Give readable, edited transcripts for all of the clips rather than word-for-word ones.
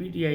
PTI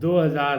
2000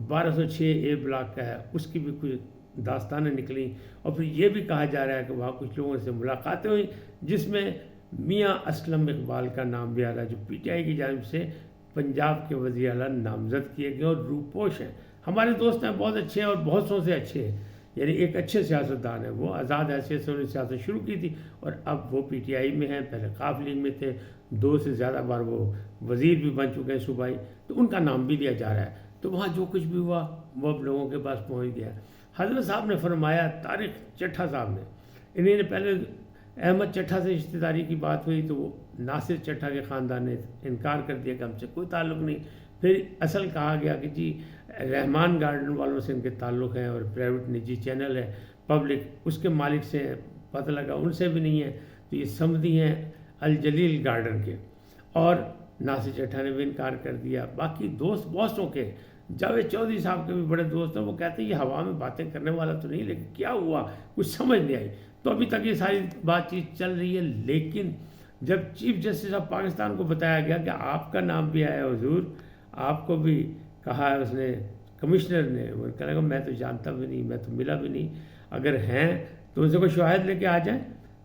1206A block کا ہے، اس کی بھی کچھ داستانیں نکلیں، اور پھر یہ بھی کہا جا رہا ہے کہ وہاں کچھ لوگوں سے ملاقاتیں ہوئیں جس میں میاں اسلم اقبال کا نام بھی آ رہا ہے، جو پی ٹی آئی کی جانب سے پنجاب کے وزیر اعلیٰ نامزد کیے گئے اور روپوش ہیں، ہمارے دوست ہیں، بہت اچھے ہیں اور بہت سو سے اچھے ہیں، یعنی ایک اچھے سیاستدان ہیں، وہ آزاد حیثیت سے انہوں نے سیاست شروع کی تھی اور اب وہ پی ٹی آئی میں ہیں، پہلے قاف لیگ میں تھے، 2 سے زیادہ بار وہ وزیر بھی بن چکے ہیں صوبائی، تو ان کا نام بھی لیا جا رہا ہے، تو وہاں جو کچھ بھی ہوا وہ اب لوگوں کے پاس پہنچ گیا۔ حضرت صاحب نے فرمایا، طارق چٹھا صاحب نے، انہیں نے پہلے احمد چٹھا سے رشتہ داری کی بات ہوئی تو وہ ناصر چٹھا کے خاندان نے انکار کر دیا کہ ہم سے کوئی تعلق نہیں، پھر اصل کہا گیا کہ جی رحمان گارڈن والوں سے ان کے تعلق ہیں اور پرائیویٹ نجی چینل ہے پبلک، اس کے مالک سے پتہ لگا ان سے بھی نہیں ہے، تو یہ سمدھی ہیں الجلیل گارڈن کے، اور ناصر چٹھا نے بھی انکار کر دیا۔ باقی دوست بہتوں کے، جاوید چودھری صاحب کے بھی بڑے دوست ہیں، وہ کہتے ہیں یہ ہوا میں باتیں کرنے والا تو نہیں، لیکن کیا ہوا کچھ سمجھ نہیں آئی، تو ابھی تک یہ ساری بات چیت چل رہی ہے۔ لیکن جب چیف جسٹس آف پاکستان کو بتایا گیا کہ آپ کا نام بھی آیا حضور، آپ کو بھی کہا ہے اس نے کمشنر نے، وہ کہنے لگا میں تو جانتا بھی نہیں، میں تو ملا بھی نہیں، اگر ہیں تو ان سے کوئی شواہد لے کے آ جائیں،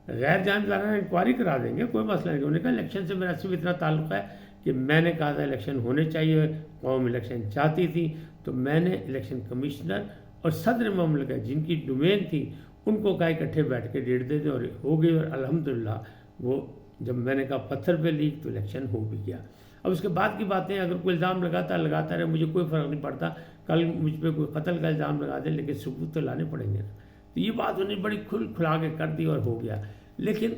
غیر جانبدارانہ انکوائری کرا دیں گے، کوئی مسئلہ نہیں۔ انہوں نے کہا الیکشن سے میرا صرف اتنا تعلق ہے کہ میں نے کہا تھا الیکشن ہونے چاہیے، قوم الیکشن چاہتی تھی، تو میں نے الیکشن کمشنر اور صدر مملکت جن کی ڈومین تھی ان کو کہا اکٹھے بیٹھ کے ڈیٹ دے دیں، اور ہو گئی، اور الحمدللہ وہ جب میں نے کہا پتھر پہ لیک تو الیکشن ہو بھی گیا۔ اب اس کے بعد کی باتیں، اگر کوئی الزام لگاتا رہے، مجھے کوئی فرق نہیں پڑتا، کل مجھ پہ کوئی قتل کا الزام لگا دے، لیکن ثبوت تو لانے پڑیں گے نا، تو یہ بات انہوں نے بڑی کھلا کے کر دی اور ہو گیا۔ لیکن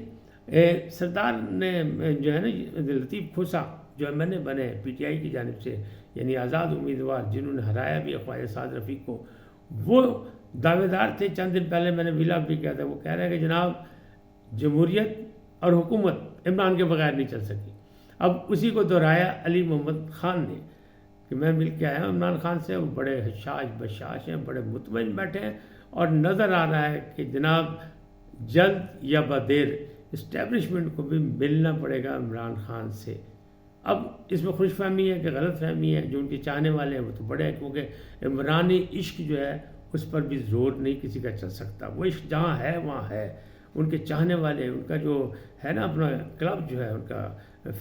سردار نے جو ہے نا لطیف کھوسا جو ایم این اے بنے پی ٹی آئی کی جانب سے، یعنی آزاد امیدوار جنہوں نے ہرایا بھی خواجہ سعد رفیق کو، وہ دعوے دار تھے۔ چند دن پہلے میں نے ویلاگ بھی کیا تھا، وہ کہہ رہے ہیں کہ جناب جمہوریت اور حکومت عمران کے بغیر نہیں چل سکی۔ اب اسی کو دہرایا علی محمد خان نے کہ میں مل کے آیا ہوں عمران خان سے، وہ بڑے حشاش بشاش ہیں، بڑے مطمئن بیٹھے ہیں، اور نظر آ رہا ہے کہ جناب جلد یا بدیر اسٹیبلشمنٹ کو بھی ملنا پڑے گا عمران خان سے۔ اب اس میں خوش فہمی ہے کہ غلط فہمی ہے، جو ان کے چاہنے والے ہیں وہ تو بڑے ہیں، کیونکہ عمرانی عشق جو ہے اس پر بھی زور نہیں کسی کا چل سکتا، وہ عشق جہاں ہے وہاں ہے، ان کے چاہنے والے، ان کا جو ہے نا اپنا کلب جو ہے ان کا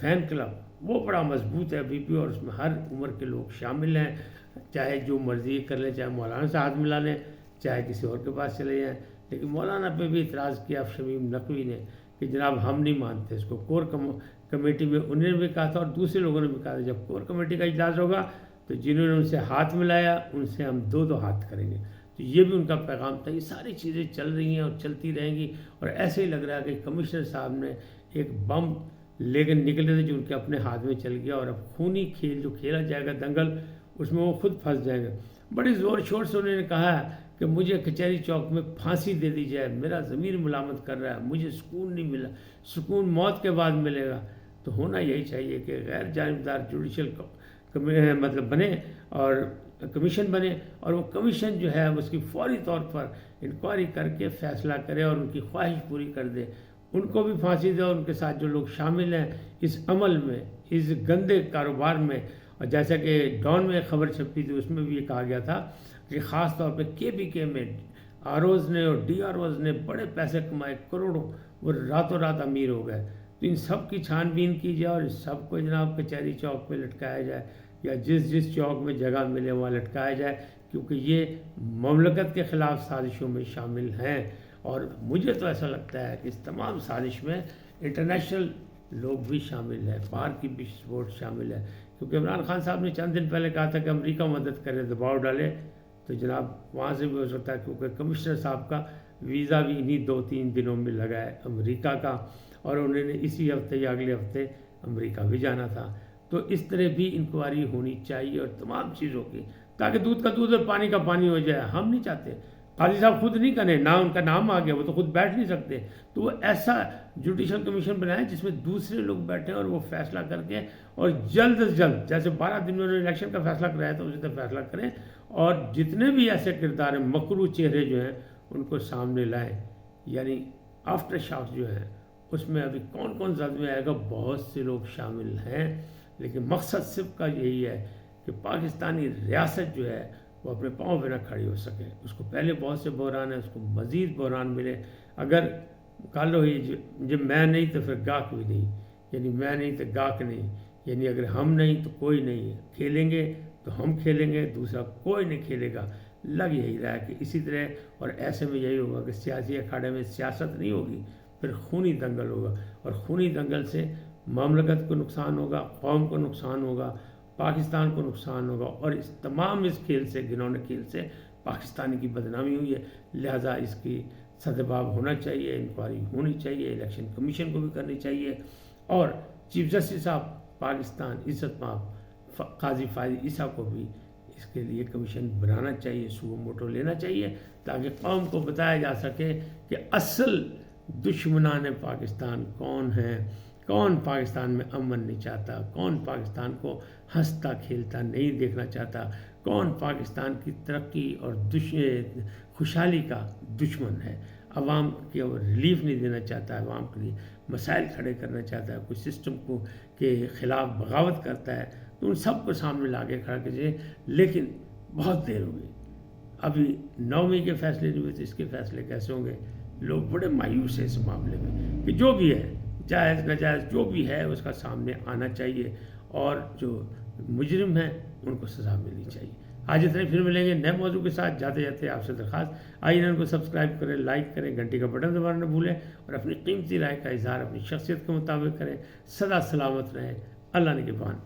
فین کلب، وہ بڑا مضبوط ہے ابھی بھی، اور اس میں ہر عمر کے لوگ شامل ہیں، چاہے جو مرضی کر لیں، چاہے مولانا سے ہاتھ ملا لیں، چاہے کسی اور کے پاس چلے جائیں۔ لیکن مولانا پہ بھی اعتراض کیا شمیم نقوی نے کہ جناب ہم نہیں مانتے اس کو، کور کمیٹی میں انہوں نے بھی کہا تھا اور دوسرے لوگوں نے بھی کہا تھا جب کور کمیٹی کا اجلاس ہوگا تو جنہوں نے ان سے ہاتھ ملایا ان سے ہم 2 ہاتھ کریں گے، تو یہ بھی ان کا پیغام تھا۔ یہ ساری چیزیں چل رہی ہیں اور چلتی رہیں گی، اور ایسے ہی لگ رہا ہے کہ کمشنر صاحب نے ایک بم لیکن نکلے تھے جو ان کے اپنے ہاتھ میں چل گیا، اور اب خونی کھیل جو کھیلا جائے گا دنگل، اس میں وہ خود پھنس جائیں گے۔ بڑی زور شور سے انہوں نے کہا ہے کہ مجھے کچہری چوک میں پھانسی دے دی جائے، میرا ضمیر ملامت کر رہا ہے، مجھے سکون نہیں ملا، سکون موت کے بعد ملے گا۔ تو ہونا یہی چاہیے کہ غیر جانبدار جوڈیشل مطلب بنے اور کمیشن بنے، اور وہ کمیشن جو ہے اس کی فوری طور پر انکوائری کر کے فیصلہ کرے اور ان کی خواہش پوری کر دے، ان کو بھی پھانسی دے، اور ان کے ساتھ جو لوگ شامل ہیں اس عمل میں، اس گندے کاروبار میں۔ اور جیسا کہ ڈان میں خبر چھپی تھی اس میں بھی یہ کہا گیا تھا کہ خاص طور پہ KBK میں ROs نے اور DROs نے بڑے پیسے کمائے، کروڑوں، وہ راتوں رات امیر ہو گئے۔ تو ان سب کی چھان بین کی جائے اور سب کو جناب کچہری چوک پہ لٹکایا جائے، یا جس چوک میں جگہ ملے وہاں لٹکایا جائے، کیونکہ یہ مملکت کے خلاف سازشوں میں شامل ہیں۔ اور مجھے تو ایسا لگتا ہے کہ اس تمام سازش میں انٹرنیشنل لوگ بھی شامل ہیں، باہر کی بھی سپورٹ شامل ہے، کیونکہ عمران خان صاحب نے چند دن پہلے کہا تھا کہ امریکہ مدد کرے، دباؤ ڈالے، تو جناب وہاں سے بھی ہو سکتا ہے، کیونکہ کمشنر صاحب کا ویزا بھی انہی 2-3 دنوں میں لگا ہے امریکہ کا، اور انہوں نے اسی ہفتے یا اگلے ہفتے امریکہ بھی جانا تھا۔ تو اس طرح بھی انکوائری ہونی چاہیے اور تمام چیزوں کی، تاکہ دودھ کا دودھ اور پانی کا پانی ہو جائے۔ ہم نہیں چاہتے، قاضی صاحب خود نہیں کریں، نہ ان کا نام آ گیا، وہ تو خود بیٹھ نہیں سکتے، تو وہ ایسا جوڈیشل کمیشن بنائیں جس میں دوسرے لوگ بیٹھیں اور وہ فیصلہ کر کے، اور جلد از جلد، جیسے 12 دن میں انہوں نے الیکشن کا فیصلہ کرایا تھا اسی طرح فیصلہ کریں، اور جتنے بھی ایسے کردار ہیں، مکروہ چہرے جو ہیں ان کو سامنے لائیں۔ یعنی آفٹر شاکس جو ہیں اس میں ابھی کون کون زد میں آئے گا، بہت سے لوگ شامل ہیں، لیکن مقصد صرف کا یہی ہے کہ پاکستانی ریاست جو ہے وہ اپنے پاؤں پہ نہ کھڑی ہو سکے. اس کو پہلے بہت سے بحران ہیں، اس کو مزید بحران ملے. اگر کال لو ہی جب میں نہیں تو پھر گاہک بھی نہیں، یعنی میں نہیں تو گاہک نہیں، یعنی اگر ہم نہیں تو کوئی نہیں ہے. کھیلیں گے تو ہم کھیلیں گے، دوسرا کوئی نہیں کھیلے گا. لگ یہی رہا ہے کہ اسی طرح، اور ایسے میں یہی ہوگا کہ سیاسی اکھاڑے میں سیاست نہیں ہوگی، پھر خونی دنگل ہوگا، اور خونی دنگل سے مملکت کو نقصان ہوگا، قوم کو نقصان ہوگا، پاکستان کو نقصان ہوگا، اور اس تمام اس کھیل سے، گھنونے کھیل سے پاکستانی کی بدنامی ہوئی ہے. لہٰذا اس کی سدباب ہونا چاہیے، انکوائری ہونی چاہیے، الیکشن کمیشن کو بھی کرنی چاہیے، اور چیف جسٹس صاحب پاکستان عزت مآب قاضی فائز عیسیٰ کو بھی اس کے لیے کمیشن بنانا چاہیے، سو موٹو لینا چاہیے، تاکہ قوم کو بتایا جا سکے کہ اصل دشمنان پاکستان کون ہیں، کون پاکستان میں امن نہیں چاہتا، کون پاکستان کو ہنستا کھیلتا نہیں دیکھنا چاہتا، کون پاکستان کی ترقی اور خوشحالی کا دشمن ہے، عوام کی ریلیف نہیں دینا چاہتا ہے، عوام کے لیے مسائل کھڑے کرنا چاہتا ہے، کوئی سسٹم کو کے خلاف بغاوت کرتا ہے. تو ان سب کو سامنے لا کے کھڑا کیجیے. لیکن بہت دیر ہو گئی، ابھی 9ویں کے فیصلے نہیں ہوئے تو اس کے فیصلے کیسے ہوں گے؟ لوگ بڑے مایوس ہیں اس معاملے میں کہ جو بھی ہے، جائز ناجائز جو بھی ہے اس کا سامنے آنا چاہیے، اور جو مجرم ہیں ان کو سزا ملنی چاہیے. آج اتنے، پھر ملیں گے نئے موضوع کے ساتھ. جاتے جاتے آپ سے درخواست، آئیے ان کو سبسکرائب کریں، لائک کریں، گھنٹی کا بٹن دبانا نہ بھولیں، اور اپنی قیمتی رائے کا اظہار اپنی شخصیت کے مطابق کریں. سدا سلامت رہیں. اللہ نگہبان.